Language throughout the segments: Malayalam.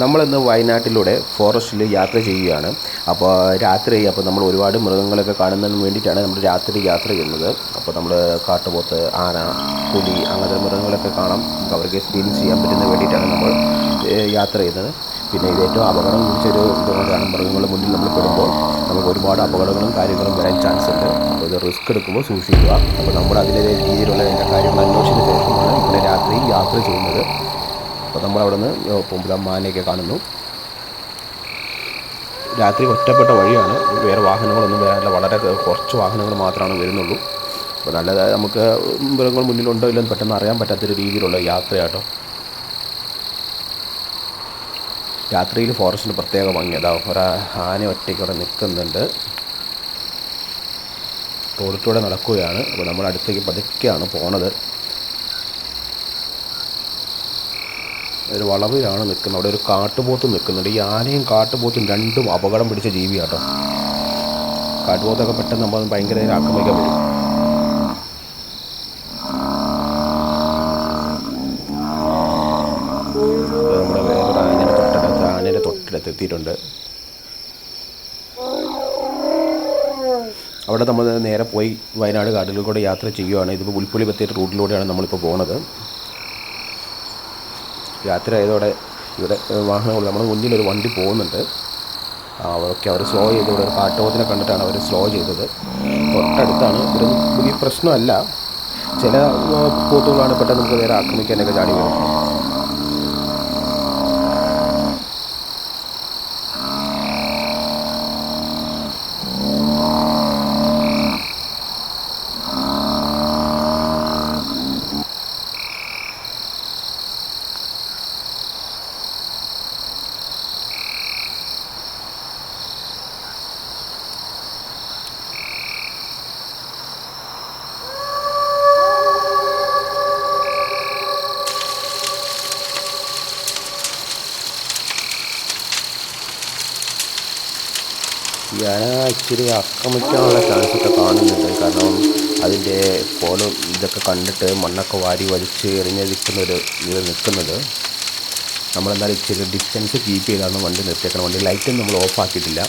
നമ്മളിന്ന് വയനാട്ടിലൂടെ ഫോറസ്റ്റിൽ യാത്ര ചെയ്യുകയാണ്. അപ്പോൾ രാത്രി നമ്മൾ ഒരുപാട് മൃഗങ്ങളൊക്കെ കാണുന്നതിന് വേണ്ടിയിട്ടാണ് നമ്മൾ രാത്രി യാത്ര ചെയ്യുന്നത്. അപ്പോൾ നമ്മൾ കാട്ടുപോത്ത്, ആന, പുലി അങ്ങനത്തെ മൃഗങ്ങളൊക്കെ കാണാം, നമുക്ക് അവർക്ക് എക്സ്പീരിയൻസ് ചെയ്യാൻ പറ്റുന്നതിന് വേണ്ടിയിട്ടാണ് നമ്മൾ യാത്ര ചെയ്യുന്നത്. പിന്നെ ഇത് ഏറ്റവും അപകടം പിടിച്ചൊരു ഇതുകൊണ്ടാണ്, മൃഗങ്ങളുടെ മുന്നിൽ നമ്മൾ പെടുമ്പോൾ നമുക്ക് ഒരുപാട് അപകടങ്ങളും കാര്യങ്ങളും വരാൻ ചാൻസ് ഉണ്ട്. അപ്പോൾ ഇത് റിസ്ക് എടുക്കുമ്പോൾ സൂക്ഷിക്കുക. അപ്പോൾ നമ്മൾ അതിലെ രീതിയിലുള്ള എല്ലാ കാര്യങ്ങളും അന്വേഷിച്ചതിന് ശേഷമാണ് ഇവിടെ രാത്രി യാത്ര ചെയ്യുന്നത്. അപ്പോൾ നമ്മളവിടെ നിന്ന് പോകുമ്പോൾ മാനയൊക്കെ കാണുന്നു. രാത്രി ഒറ്റപ്പെട്ട വഴിയാണ്, വേറെ വാഹനങ്ങളൊന്നും വരാനില്ല, വളരെ കുറച്ച് വാഹനങ്ങൾ മാത്രമാണ് വരുന്നുള്ളൂ. അപ്പോൾ നല്ലതായി നമുക്ക് മൃഗങ്ങൾ മുന്നിലുണ്ടോ ഇല്ലെന്ന് പെട്ടെന്ന് അറിയാൻ പറ്റാത്തൊരു രീതിയിലുള്ള യാത്രയാട്ടോ. രാത്രിയിൽ ഫോറസ്റ്റിന് പ്രത്യേക ഭംഗി. അതാ ഒരു ആന ഒറ്റയ്ക്ക് അവിടെ നിൽക്കുന്നുണ്ട്, റോഡിലൂടെ നടക്കുകയാണ്. അപ്പോൾ നമ്മൾ അടുത്തേക്ക് പതുക്കെയാണ് പോണത്. ഒരു വളവിലാണ് നിൽക്കുന്നത്, അവിടെ ഒരു കാട്ടുപോത്ത് നിൽക്കുന്നുണ്ട്. ഈ ആനയും കാട്ടുപോത്തും രണ്ടും അപകടം പിടിച്ച ജീവിയാട്ടോ. കാട്ടുപോത്തൊക്കെ പെട്ടെന്ന് നമ്മൾ ഭയങ്കര ആക്രമിക്കാൻ വരും. നമ്മുടെ വേറൊരു ആനയുടെ തൊട്ടടുത്ത് എത്തിയിട്ടുണ്ട്. അവിടെ നമ്മൾ നേരെ പോയി വയനാട് കാടുകളിൽ കൂടെ യാത്ര ചെയ്യുകയാണ്. ഇതിപ്പോൾ പുൽപ്പുലി പറ്റിയ റൂട്ടിലൂടെയാണ് നമ്മളിപ്പോൾ പോകുന്നത്. രാത്രി ആയതോടെ ഇവിടെ വാഹനങ്ങൾ, നമ്മുടെ മുന്നിലൊരു വണ്ടി പോകുന്നുണ്ട്. അവർ സ്ലോ ചെയ്ത്, ഇവിടെ ഒരു കാട്ടുപോത്തിനെ കണ്ടിട്ടാണ് അവർ സ്ലോ ചെയ്തത്. തൊട്ടടുത്താണ്, ഇവിടെ വലിയ പ്രശ്നമല്ല. ചില പോത്തുകളാണ് പെട്ടെന്ന് നമുക്ക് നേരെ ആക്രമിക്കാനൊക്കെ ചാടി വരും. ഞാൻ ഇച്ചിരി ആക്രമിക്കാനുള്ള ചാൻസൊക്കെ കാണുന്നുണ്ട്. കാരണം അതിൻ്റെ കോലും ഇതൊക്കെ കണ്ടിട്ട് മണ്ണൊക്കെ വാരി വലിച്ച് എറിഞ്ഞിരിക്കുന്നൊരു ഇത് നിൽക്കുന്നത്. നമ്മളെന്തായാലും ഇച്ചിരി ഡിസ്റ്റൻസ് കീപ്പ് ചെയ്താണ് വണ്ടി നിർത്തിയേക്കണം. വണ്ടി ലൈറ്റൊന്നും നമ്മൾ ഓഫാക്കിയിട്ടില്ല.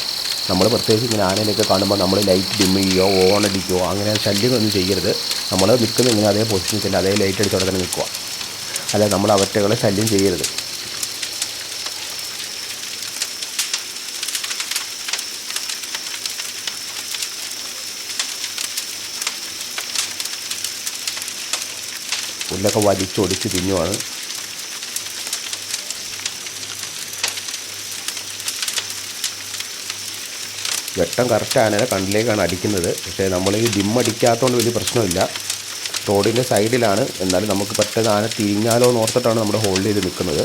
നമ്മൾ പ്രത്യേകിച്ച് ഇങ്ങനെ ആനയിലൊക്കെ കാണുമ്പോൾ നമ്മൾ ലൈറ്റ് ഡിം ചെയ്യുകയോ ഓണടിക്കുകയോ അങ്ങനെ ശല്യമൊന്നും ചെയ്യരുത്. നമ്മൾ നിൽക്കുന്ന ഇങ്ങനെ അതേ പൊസിഷനിൽ തന്നെ അതേ ലൈറ്റ് അടിച്ചോടെ തന്നെ നിൽക്കുക. അല്ല, നമ്മൾ അവറ്റകളെ ശല്യം ചെയ്യരുത്. പുല്ലൊക്കെ വലിച്ചൊടിച്ച് തിന്നുവാണ്. വെട്ടം കറക്റ്റ് ആനയുടെ കണ്ണിലേക്കാണ് അടിക്കുന്നത്. പക്ഷേ നമ്മൾ ഈ ഡിമ്മടിക്കാത്തതുകൊണ്ട് വലിയ പ്രശ്നമില്ല. റോഡിൻ്റെ സൈഡിലാണ്, എന്നാലും നമുക്ക് പെട്ടെന്ന് ആന തിരിഞ്ഞാലോ എന്ന് ഓർത്തിട്ടാണ് നമ്മൾ ഹോൾഡ് ചെയ്ത് നിൽക്കുന്നത്.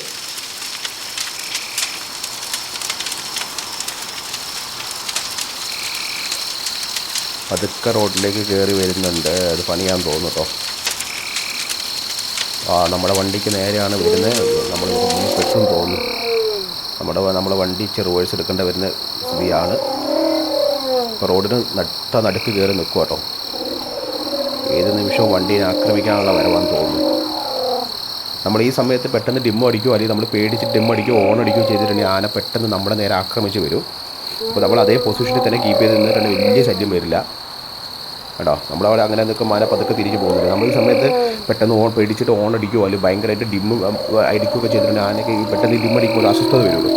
പതുക്കെ റോഡിലേക്ക് കയറി വരുന്നുണ്ട്. അത് പണിയാൻ തോന്നുന്നു കേട്ടോ. നമ്മുടെ വണ്ടിക്ക് നേരെയാണ് വരുന്നത്. നമ്മൾ പെട്ടെന്ന് തോന്നുന്നു നമ്മുടെ വണ്ടി റിവേഴ്സ് എടുക്കേണ്ട വരുന്ന സ്ഥിതിയാണ്. ഇപ്പോൾ റോഡിന് നടുക്ക് കയറി നിൽക്കുക കേട്ടോ. ഏത് നിമിഷവും വണ്ടീനെ ആക്രമിക്കാനുള്ള വരവാന്ന് തോന്നുന്നു. നമ്മൾ ഈ സമയത്ത് പെട്ടെന്ന് ഡിമ്മ് അടിക്കുകയോ അല്ലെങ്കിൽ നമ്മൾ പേടിച്ച് ഡിമ്മ് അടിക്കുകയോ ഓണടിക്കുകയോ ചെയ്തിട്ടുണ്ടെങ്കിൽ ആന പെട്ടെന്ന് നമ്മുടെ നേരെ ആക്രമിച്ച് വരും. അപ്പോൾ നമ്മൾ അതേ പൊസിഷനിൽ തന്നെ കീപ്പ് ചെയ്ത് നിന്നിട്ടുണ്ടെങ്കിൽ വലിയ ശല്യം വരില്ല കേട്ടോ. നമ്മളവിടെ അങ്ങനെ നിൽക്കുമ്പോൾ ആന പതുക്കെ തിരിച്ച് പോകുന്നില്ല. നമ്മൾ ഈ സമയത്ത് പെട്ടെന്ന് പേടിച്ചിട്ട് ഓണടിക്കുകയോ അല്ലെങ്കിൽ ഭയങ്കരമായിട്ട് ഡിമ്മ് അടിക്കുകയൊക്കെ ചെയ്തിട്ടുണ്ടെങ്കിൽ ആനയ്ക്ക് പെട്ടെന്ന് ഈ ഡിമ്മടിക്കുമ്പോൾ അസ്വസ്ഥത വരുള്ളൂ.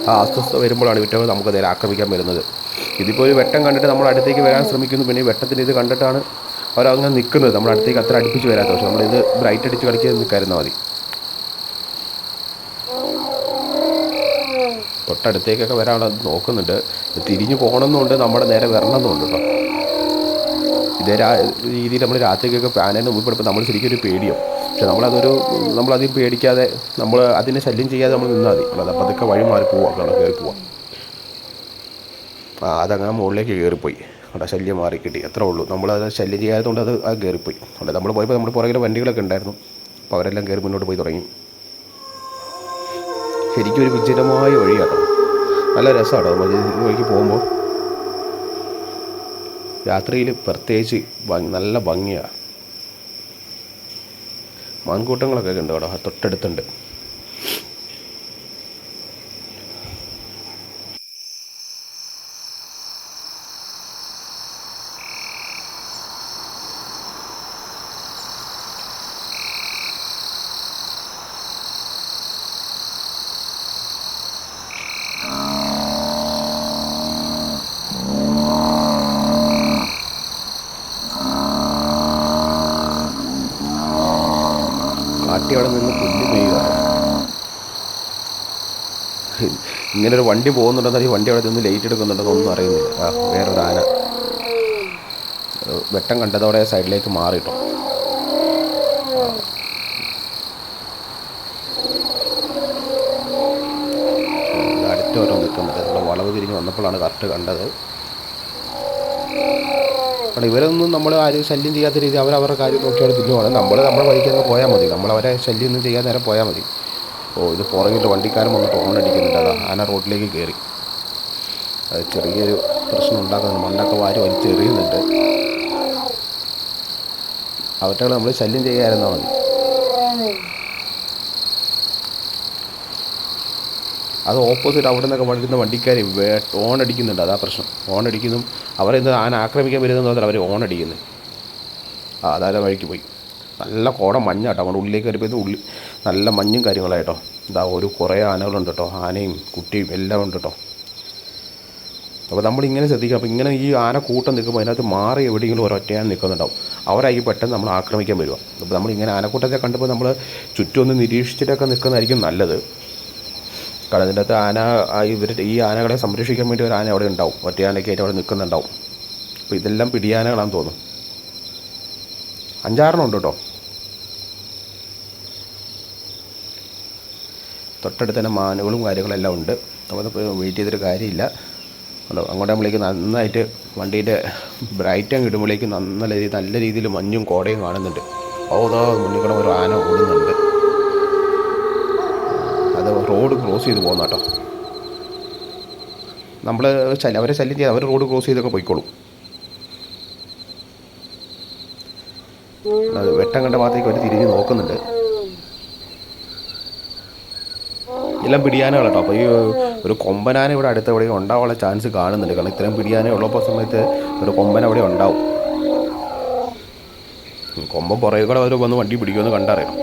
ആ അസ്വസ്ഥത വരുമ്പോഴാണ് വിറ്റങ്ങൾ നമുക്ക് നേരെ ആക്രമിക്കാൻ വരുന്നത്. ഇതിപ്പോൾ ഒരു വെട്ടം കണ്ടിട്ട് നമ്മൾ അടുത്തേക്ക് വരാൻ ശ്രമിക്കുന്നു. പിന്നെ ഈ വെട്ടത്തിൻ്റെ ഇത് കണ്ടിട്ടാണ് അവരങ്ങനെ നിൽക്കുന്നത്. നമ്മുടെ അടുത്തേക്ക് അത്ര അടുപ്പിച്ച് വരാത്ത. പക്ഷേ നമ്മളിത് ബ്രൈറ്റ് അടിച്ച് കളിക്കാൻ നിൽക്കായിരുന്നാൽ മതി. തൊട്ടടുത്തേക്കൊക്കെ വരാനുള്ള നോക്കുന്നുണ്ട്. തിരിഞ്ഞു പോകണമെന്നുണ്ട്, നമ്മുടെ നേരെ വരണമെന്നുണ്ട് കേട്ടോ. ഇതേ രീതിയിൽ നമ്മൾ രാത്രിക്കൊക്കെ ആനേനെ മുമ്പിടുമ്പോൾ നമ്മൾ ശരിക്കും ഒരു പേടിയോ. പക്ഷെ നമ്മളധികം പേടിക്കാതെ നമ്മൾ അതിനെ ശല്യം ചെയ്യാതെ നമ്മൾ നിന്നാൽ മതി. അല്ലാതെ അപ്പോൾ അതൊക്കെ വഴി മാറി പോവാം, കയറി പോവാം. അതങ്ങനെ മുകളിലേക്ക് കയറിപ്പോയി. അവിടെ ശല്യം മാറി കിട്ടി, അത്രേ ഉള്ളൂ. നമ്മളത് ശല്യം ചെയ്യാത്തതുകൊണ്ട് അത് കയറിപ്പോയി. അവിടെ നമ്മൾ പോയപ്പോൾ നമ്മുടെ പുറകിലെ വണ്ടികളൊക്കെ ഉണ്ടായിരുന്നു. അപ്പോൾ അവരെല്ലാം കയറി മുന്നോട്ട് പോയി തുടങ്ങി. ശരിക്കും ഒരു വിജനമായ വഴിയാട്ടോ. നല്ല രസമാട്ടോ വഴിക്ക് പോകുമ്പോൾ. രാത്രിയിൽ പ്രത്യേകിച്ച് നല്ല ഭംഗിയാണ്. മാൻകൂട്ടങ്ങളൊക്കെ ഉണ്ട് കേട്ടോ, തൊട്ടടുത്തുണ്ട്. കാട്ടി അവിടെ നിന്ന് പുല്ല് പെയ്യുക. ഇങ്ങനൊരു വണ്ടി പോകുന്നുണ്ടെന്നാൽ ഈ വണ്ടി അവിടെ നിന്ന് ലൈറ്റ് എടുക്കുന്നുണ്ടെന്നൊന്നും അറിയുന്നില്ല. വേറൊരു ആന വെട്ടം കണ്ടതോടെ സൈഡിലേക്ക് മാറിയിട്ടോ. അടുത്ത ഓരോ നിൽക്കുന്നുണ്ട്. നമ്മൾ വളവ് തിരിഞ്ഞ് വന്നപ്പോഴാണ് കറക്റ്റ് കണ്ടത്. കാരണം ഇവരൊന്നും നമ്മൾ ആരും ശല്യം ചെയ്യാത്ത രീതി അവരവരുടെ കാര്യം നോക്കിയാണ് തിന്നുവാണ്. നമ്മൾ നമ്മുടെ വഴിക്ക് അങ്ങ് പോയാൽ മതി. നമ്മളവരെ ശല്യം ഒന്നും ചെയ്യാൻ നേരം പോയാൽ മതി. ഇത് പുറകിട്ട് വണ്ടിക്കാരൻ വന്നിട്ട് ഹോൺ അടിക്കുന്നുണ്ട്. അതാ ആന റോഡിലേക്ക് കയറി. അത് ചെറിയൊരു പ്രശ്നം ഉണ്ടാക്കുന്നുണ്ട്. മണ്ണൊക്കെ വാരി വലിച്ചെറിയുന്നുണ്ട്. അവറ്റകൾ നമ്മൾ ശല്യം ചെയ്യാതിരുന്നാൽ മതി. അത് ഓപ്പോസിറ്റ് അവിടെ നിന്നൊക്കെ വരുന്ന വണ്ടിക്കാർ ഓൺ അടിക്കുന്നുണ്ട്. അതാ പ്രശ്നം. ഓൺ അടിക്കുന്നതും അവരെ ഇന്ന് ആന ആക്രമിക്കാൻ വരുന്നതെന്ന് പറഞ്ഞാൽ അവർ ഓൺ അടിക്കുന്നത്. അതായത് വഴിക്ക് പോയി. നല്ല കോട മഞ്ഞാട്ടോ. നമ്മുടെ ഉള്ളിലേക്ക് കയറിപ്പോയത് നല്ല മഞ്ഞും കാര്യങ്ങളായിട്ടോ. ഇതാ കുറേ ആനകളുണ്ട് കേട്ടോ. ആനയും കുട്ടിയും എല്ലാം ഉണ്ട് കേട്ടോ. അപ്പോൾ നമ്മളിങ്ങനെ ശ്രദ്ധിക്കുക. അപ്പോൾ ഇങ്ങനെ ഈ ആന കൂട്ടം നിൽക്കുമ്പോൾ അതിനകത്ത് മാറി എവിടെയെങ്കിലും ഒരൊറ്റയാൻ നിൽക്കുന്നുണ്ടാവും. അവരായി പെട്ടെന്ന് നമ്മൾ ആക്രമിക്കാൻ വരുക. അപ്പോൾ നമ്മളിങ്ങനെ ആനക്കൂട്ടത്തെ കണ്ടപ്പോൾ നമ്മൾ ചുറ്റുമൊന്ന് നിരീക്ഷിച്ചിട്ടൊക്കെ നിൽക്കുന്നതായിരിക്കും നല്ലത്. കാരണം ഇതിൻ്റെ അകത്ത് ഈ ആനകളെ സംരക്ഷിക്കാൻ വേണ്ടി ഒരു ആന അവിടെ ഉണ്ടാവും. ഒറ്റയാനൊക്കെ ആയിട്ട് അവിടെ നിൽക്കുന്നുണ്ടാവും. അപ്പോൾ ഇതെല്ലാം പിടിയാനകളാണെന്ന് തോന്നും. 5-6 ഉണ്ട് കേട്ടോ. തൊട്ടടുത്ത് തന്നെ മാനുകളും കാര്യങ്ങളെല്ലാം ഉണ്ട്. നമുക്കിപ്പോൾ വെയിറ്റ് ചെയ്തിട്ട് കാര്യമില്ല. അങ്ങോട്ട് നമ്മളേക്ക് നന്നായിട്ട് വണ്ടീൻ്റെ ബ്രൈറ്റ് അങ്ങ് ഇടുമ്പോഴേക്ക് നല്ല രീതിയിൽ മഞ്ഞും കോടയും കാണുന്നുണ്ട്. മുന്നിൽ കൂടെ ഒരു ആന ഓടുന്നുണ്ട്. അത് റോഡ് ക്രോസ് ചെയ്ത് പോകുന്ന കേട്ടോ. അവരെ ശല്യം ചെയ്യാതെ അവർ റോഡ് ക്രോസ് ചെയ്തൊക്കെ പോയിക്കോളും. വെട്ടം കണ്ട ഭാഗത്തേക്ക് അവർ തിരിഞ്ഞ് നോക്കുന്നുണ്ട്. എല്ലാം പിടിയാനകൾ കേട്ടോ. അപ്പോൾ ഈ ഒരു കൊമ്പനാന ഇവിടെ അടുത്ത് എവിടെയും ഉണ്ടാവാനുള്ള ചാൻസ് കാണുന്നുണ്ട്. കാരണം ഇത്രയും പിടിയാന ഉള്ളപ്പോൾ സമയത്ത് ഒരു കൊമ്പൻ അവിടെ ഉണ്ടാവും. കൊമ്പൻ പുറകെ കൂടെ അവർ വന്ന് വണ്ടി പിടിക്കുമെന്ന് കണ്ടറിയാം.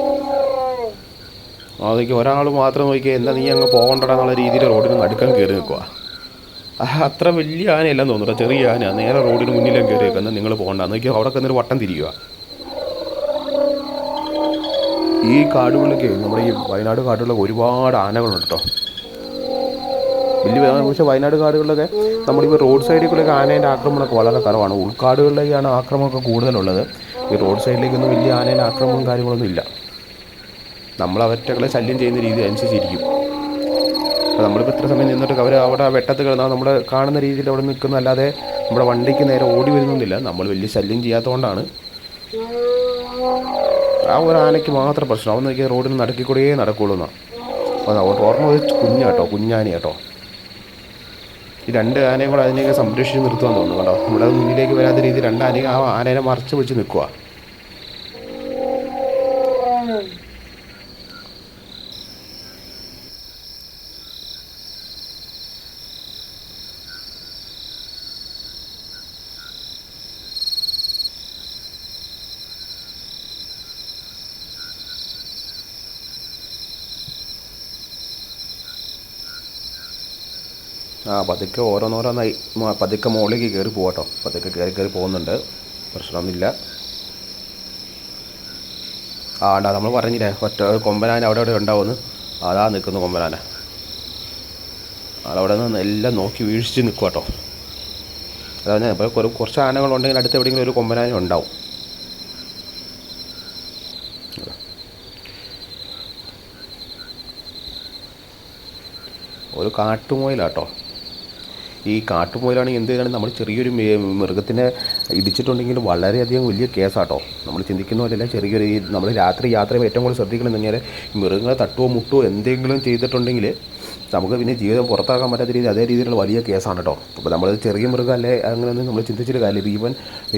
അതൊക്കെ ഒരാൾ മാത്രം നോക്കിയാൽ എന്താ നീ അങ്ങ് പോകണ്ടടാന്നുള്ള രീതിയിൽ റോഡിന് നടുക്കാൻ കയറി നിൽക്കുക. അത്ര വലിയ ആനയല്ലെന്ന് തോന്നുന്നു. ചെറിയ ആന നേരെ റോഡിന് മുന്നിലേക്ക് കയറി നിൽക്കുക. എന്നാൽ നിങ്ങൾ പോകണ്ട നോക്കിയാൽ അവിടെ കിടന്നൊരു വട്ടം തിരിക്കുക. ഈ കാടുകളിലൊക്കെ നമ്മുടെ ഈ വയനാട് കാടുകളിലൊക്കെ ഒരുപാട് ആനകളുണ്ട് കേട്ടോ. പക്ഷേ വയനാട് കാടുകളിലൊക്കെ നമ്മളിപ്പോൾ റോഡ് സൈഡിൽ കൂടെയൊക്കെ ആനേൻ്റെ ആക്രമണമൊക്കെ വളരെ കുറവാണ്. ഉൾക്കാടുകളിലേക്കാണ് ആക്രമണമൊക്കെ കൂടുതലുള്ളത്. ഈ റോഡ് സൈഡിലേക്കൊന്നും വലിയ ആനേൻ്റെ ആക്രമണവും കാര്യങ്ങളൊന്നും ഇല്ല. നമ്മൾ അവറ്റകളെ ശല്യം ചെയ്യുന്ന രീതി അനുസരിച്ചിരിക്കും. അപ്പോൾ നമ്മളിപ്പോൾ ഇത്ര സമയം നിന്നിട്ട് അവർ അവിടെ വെട്ടത്ത് കിടന്നാൽ നമ്മൾ കാണുന്ന രീതിയിൽ അവിടെ നിൽക്കുന്നതല്ലാതെ നമ്മുടെ വണ്ടിക്ക് നേരെ ഓടി വരുന്നൊന്നുമില്ല. നമ്മൾ വലിയ ശല്യം ചെയ്യാത്തതുകൊണ്ടാണ്. ഒരു ആനയ്ക്ക് മാത്രം പ്രശ്നം. അവൻ നോക്കിയാൽ റോഡിന് നടക്കിക്കൂടെ നടക്കുള്ളൂ എന്നാണ്. അപ്പോൾ ഓർമ്മ കുഞ്ഞാട്ടോ, കുഞ്ഞാന കേട്ടോ. ഈ 2 ആനയും കൂടെ അതിനെയൊക്കെ സംരക്ഷിച്ച് നിർത്തുവാൻ തോന്നുന്നു കേട്ടോ. നമ്മുടെ മുന്നിലേക്ക് വരാത്ത രീതിയിൽ 2 ആനയും ആ ആനേനെ മറച്ച് പിടിച്ച് നിൽക്കുക. പതുക്കെ ഓരോന്നോരോന്നായി പതുക്കെ മുകളിലേക്ക് കയറി പോകട്ടോ. പതുക്കെ കയറി പോകുന്നുണ്ട്. പ്രശ്നമൊന്നുമില്ല. നമ്മൾ പറഞ്ഞില്ലേ ഒറ്റ കൊമ്പനാന അവിടെ ഉണ്ടാവുമെന്ന്. അതാ നിൽക്കുന്നു കൊമ്പനാന. ആളവിടെ നിന്ന് എല്ലാം നോക്കി വീഴ്ചിച്ച് നിൽക്കുക കേട്ടോ. അതാണ് ഇപ്പോൾ കുറച്ച് ആനകളുണ്ടെങ്കിൽ അടുത്ത് എവിടെയെങ്കിലും ഒരു കൊമ്പനാന ഉണ്ടാവും. ഒരു കാട്ടുമുയലാട്ടോ. ഈ കാട്ടുമുയലാണെങ്കിൽ എന്ത് ചെയ്താലും നമ്മൾ ചെറിയൊരു മൃഗത്തിനെ ഇടിച്ചിട്ടുണ്ടെങ്കിൽ വളരെയധികം വലിയ കേസാട്ടോ. നമ്മൾ ചിന്തിക്കുന്ന പോലെയല്ല. ചെറിയൊരു നമ്മൾ രാത്രി യാത്ര ഏറ്റവും കൂടുതൽ ശ്രദ്ധിക്കണം എന്ന് പറഞ്ഞാൽ മൃഗങ്ങളെ തട്ടുവോ മുട്ടുവോ എന്തെങ്കിലും ചെയ്തിട്ടുണ്ടെങ്കിൽ നമുക്ക് പിന്നെ ജീവിതം പുറത്താക്കാൻ പറ്റാത്ത രീതി അതേ രീതിയിലുള്ള വലിയ കേസാണ് കേട്ടോ. അപ്പോൾ നമ്മൾ ചെറിയ മൃഗമല്ലേ അങ്ങനെയൊന്നും നമ്മൾ ചിന്തിച്ചിട്ട് കാര്യമില്ല. ഈവൻ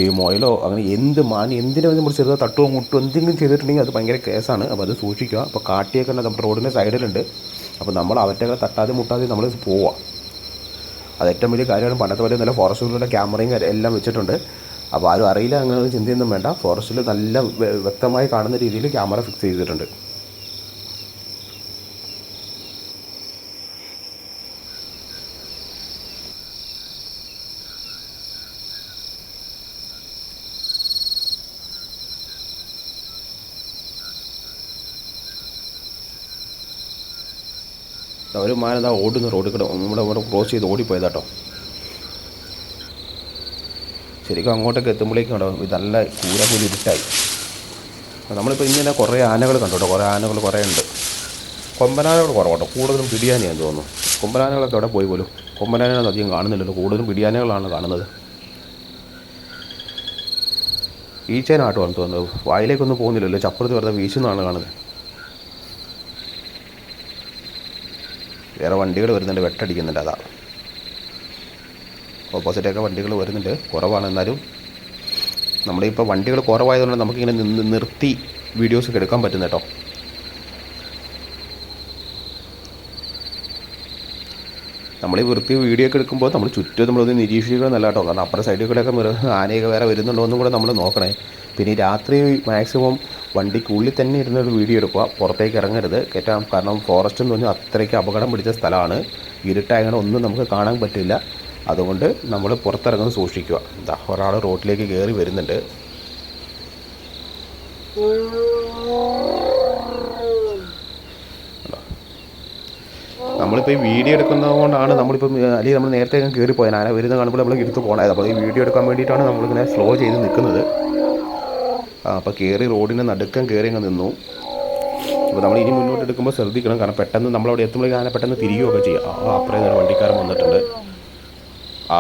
ഈ മുയലോ അങ്ങനെ എന്തിനും നമ്മൾ ചെറുതോ തട്ടുവോ മുട്ടുവോ എന്തെങ്കിലും ചെയ്തിട്ടുണ്ടെങ്കിൽ അത് ഭയങ്കര കേസാണ്. അപ്പോൾ അത് സൂക്ഷിക്കുക. അപ്പോൾ കാട്ടിയൊക്കെ നമ്മുടെ റോഡിൻ്റെ സൈഡിലുണ്ട്. അപ്പോൾ നമ്മൾ അവറ്റകളെ തട്ടാതെ മുട്ടാതെ നമ്മൾ പോവുക. അത് ഏറ്റവും വലിയ കാര്യമാണ്. പണ്ടത്തെ പോലെ നല്ല ഫോറസ്റ്റുകളിലെ ക്യാമറയും എല്ലാം വെച്ചിട്ടുണ്ട്. അപ്പോൾ ആരും അറിയില്ല അങ്ങനെ ചിന്തയൊന്നും വേണ്ട. ഫോറസ്റ്റിൽ നല്ല വ്യക്തമായി കാണുന്ന രീതിയിൽ ക്യാമറ ഫിക്സ് ചെയ്തിട്ടുണ്ട്. ഒരു മാൻ എന്താ ഓടുന്ന റോഡിൽ കൂടെ നമ്മുടെ ഇവിടെ ക്രോസ് ചെയ്ത് ഓടിപ്പോയതാട്ടോ. ശരിക്കും അങ്ങോട്ടൊക്കെ എത്തുമ്പോഴേക്കും കേട്ടോ ഇത് നല്ല കൂരപോലെ ഇരുട്ടായി. നമ്മളിപ്പോൾ ഇങ്ങനെ കുറേ ആനകൾ കണ്ടു കേട്ടോ. കുറേ ആനകൾ കുറേ ഉണ്ട്. കൊമ്പനാനകൾ കുറവാട്ടോ, കൂടുതലും പിടിയാനയാന്ന് തോന്നുന്നു. കൊമ്പനാനകളൊക്കെ അവിടെ പോയി പോലും. കൊമ്പനാനകളൊന്നും അധികം കാണുന്നില്ലല്ലോ, കൂടുതലും പിടിയാനകളാണ് കാണുന്നത്. ഈച്ചേനാട്ടുവാണെന്ന് തോന്നുന്നത്. വായിലേക്കൊന്നും പോകുന്നില്ലല്ലോ, ചപ്പുറത്ത് വെറുതെ വീശുന്നതാണ് കാണുന്നത്. വേറെ വണ്ടികൾ വരുന്നുണ്ട്, വെട്ടടിക്കുന്നുണ്ട്. അതാ ഓപ്പോസിറ്റൊക്കെ വണ്ടികൾ വരുന്നുണ്ട്, കുറവാണ്. എന്നാലും നമ്മളിപ്പോൾ വണ്ടികൾ കുറവായതുകൊണ്ട് നമുക്കിങ്ങനെ നിർത്തി വീഡിയോസ് ഒക്കെ എടുക്കാൻ പറ്റുന്ന കേട്ടോ. നമ്മൾ ഈ വൃത്തി വീഡിയോ ഒക്കെ എടുക്കുമ്പോൾ നമ്മൾ ചുറ്റും നമ്മളൊന്ന് നിരീക്ഷിക്കുക എന്നല്ല കേട്ടോ. കാരണം അപ്പുറത്തെ സൈഡിൽ കൂടെയൊക്കെ ആനയൊക്കെ വേറെ വരുന്നുണ്ടോ എന്നും കൂടെ നമ്മൾ നോക്കണേ. പിന്നെ ഈ രാത്രി മാക്സിമം വണ്ടിക്കുള്ളിൽ തന്നെ ഇരുന്നൊരു വീഡിയോ എടുക്കുക, പുറത്തേക്ക് ഇറങ്ങരുത് കയറ്റാം. കാരണം ഫോറസ്റ്റ് എന്ന് പറഞ്ഞാൽ അത്രയ്ക്ക് അപകടം പിടിച്ച സ്ഥലമാണ്. ഇരുട്ടായങ്ങനെ ഒന്നും നമുക്ക് കാണാൻ പറ്റില്ല. അതുകൊണ്ട് നമ്മൾ പുറത്തിറങ്ങുന്നത് സൂക്ഷിക്കുക. എന്താ ഒരാൾ റോഡിലേക്ക് കയറി വരുന്നുണ്ട്. നമ്മളിപ്പോൾ ഈ വീഡിയോ എടുക്കുന്നത് കൊണ്ടാണ് നമ്മളിപ്പം അല്ലെങ്കിൽ നമ്മൾ നേരത്തെ കയറിപ്പോയത്. ആന വരുന്ന കാണുമ്പോൾ നമ്മൾ എടുത്ത് പോകണത്. അപ്പോൾ ഈ വീഡിയോ എടുക്കാൻ വേണ്ടിയിട്ടാണ് നമ്മളിങ്ങനെ സ്ലോ ചെയ്ത് നിൽക്കുന്നത്. അപ്പോൾ കയറി റോഡിൻ്റെ നടുക്കം കയറി അങ്ങ് നിന്നു. അപ്പോൾ നമ്മൾ ഇനി മുന്നോട്ട് എടുക്കുമ്പോൾ ശ്രദ്ധിക്കണം. കാരണം പെട്ടെന്ന് നമ്മളവിടെ എത്തുമ്പോഴേക്കും ആന പെട്ടെന്ന് തിരിയുകയൊക്കെ ചെയ്യാം. അപ്പുറേ ഒരു വണ്ടിക്കാരൻ വന്നിട്ടുണ്ട്.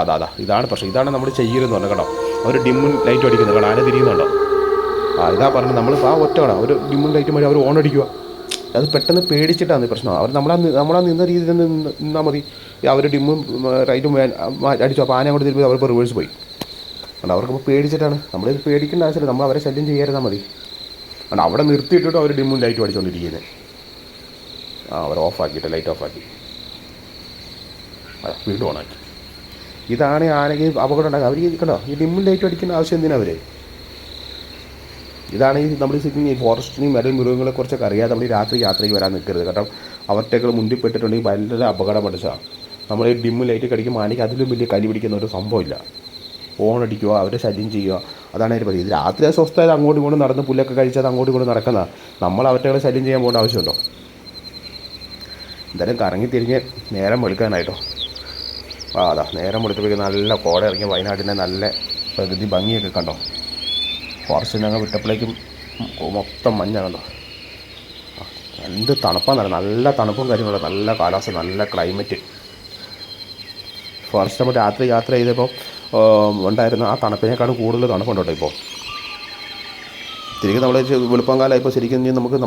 അതാ ഇതാണ് പ്രശ്നം. ഇതാണ് നമ്മൾ ചെയ്യലെന്ന് പറഞ്ഞത് കേട്ടോ. അവർ ഡിമ്മും ലൈറ്റും അടിക്കുന്നത് കേട്ടോ. ആന തിരിയുന്നുണ്ടോ? ഇതാ പറഞ്ഞത്. നമ്മൾ ഒറ്റ കാണാം, ഒരു ഡിമ്മും ലൈറ്റും വഴി അവർ ഓൺ അടിക്കുക. അത് പെട്ടെന്ന് പേടിച്ചിട്ടാണ് പ്രശ്നം. അവർ നമ്മളാ നിന്ന രീതിയിൽ നിന്നാൽ മതി. അവർ ഡിമ്മും റൈറ്റും അടിച്ചു. അപ്പോൾ ആന അങ്ങോട്ട് തിരുമ്പോൾ അവരിപ്പോൾ റിവേഴ്സ് പോയി. കാരണം അവർക്കിപ്പോൾ പേടിച്ചിട്ടാണ്. നമ്മളിത് പേടിക്കേണ്ട ആവശ്യമില്ല. നമ്മൾ അവരെ ശല്യം ചെയ്യാതിരുന്നാൽ മതി. കാരണം അവിടെ നിർത്തിയിട്ടിട്ട് അവർ ഡിമ്മും ലൈറ്റും അടിച്ചുകൊണ്ടിരിക്കുന്നത്. അവർ ഓഫാക്കിയിട്ട് ലൈറ്റ് ഓഫാക്കി വീണ്ടും ഓണാക്കി. ഇതാണ് ആനയ്ക്ക് അപകടം ഉണ്ടാക്കുക. അവർ കണ്ടോ ഈ ഡിമ്മും ലൈറ്റും അടിക്കേണ്ട ആവശ്യം എന്തിനാണ് അവർ? ഇതാണ് ഈ നമ്മൾ ശരിക്കും ഈ ഫോറസ്റ്റിനെയും മരം മൃഗങ്ങളെക്കുറിച്ചൊക്കെ അറിയാതെ നമ്മൾ ഈ രാത്രി യാത്രയ്ക്ക് വരാൻ നിൽക്കരുത്. കാരണം അവറ്റകൾ മുന്നിൽ പെട്ടിട്ടുണ്ടെങ്കിൽ വളരെ അപകടം പഠിച്ചാൽ നമ്മൾ ഈ ഡിമ്മ് ലൈറ്റ് കടിക്കുമ്പോൾ ആനയ്ക്ക് അതിലും വലിയ കലി പിടിക്കുന്ന ഒരു സംഭവമില്ല. ഫോൺ അടിക്കുക, അവരെ ശല്യം ചെയ്യുക, അതാണ് അതിന് പതി. ഇത് രാത്രി സ്വസ്ഥമായത് അങ്ങോട്ടും ഇങ്ങോട്ടും നടന്ന് പുല്ലൊക്കെ കഴിച്ചാൽ അങ്ങോട്ടും ഇങ്ങോട്ടും നടക്കുന്നതാണ്. നമ്മൾ അവറ്റകളെ ശല്യം ചെയ്യാൻ പോകേണ്ട ആവശ്യമുണ്ടോ? എന്തായാലും കറങ്ങി തിരിഞ്ഞ് നേരം വെളുക്കാനായിട്ടോ. അതാ നേരം വെളുത്തപ്പോഴേക്കും നല്ല കോട ഇറങ്ങിയ വയനാട്ടിൻ്റെ നല്ല പ്രകൃതി ഭംഗിയൊക്കെ കണ്ടോ. ഫോറസ്റ്റിൽ ഞങ്ങൾ വിട്ടപ്പോഴേക്കും മൊത്തം മഞ്ഞാണല്ലോ. എന്ത് തണുപ്പാന്ന്, നല്ല തണുപ്പും കാര്യങ്ങളും, നല്ല കാലാവസ്ഥ, നല്ല ക്ലൈമറ്റ്. ഫോറസ്റ്റ് നമ്മൾ രാത്രി യാത്ര ചെയ്തപ്പോൾ ഉണ്ടായിരുന്ന ആ തണുപ്പിനേക്കാളും കൂടുതൽ തണുപ്പുണ്ടോ ഇപ്പോൾ. തിരികെ നമ്മൾ വെളുപ്പം കാലമായപ്പോൾ ശരിക്കും നമുക്ക്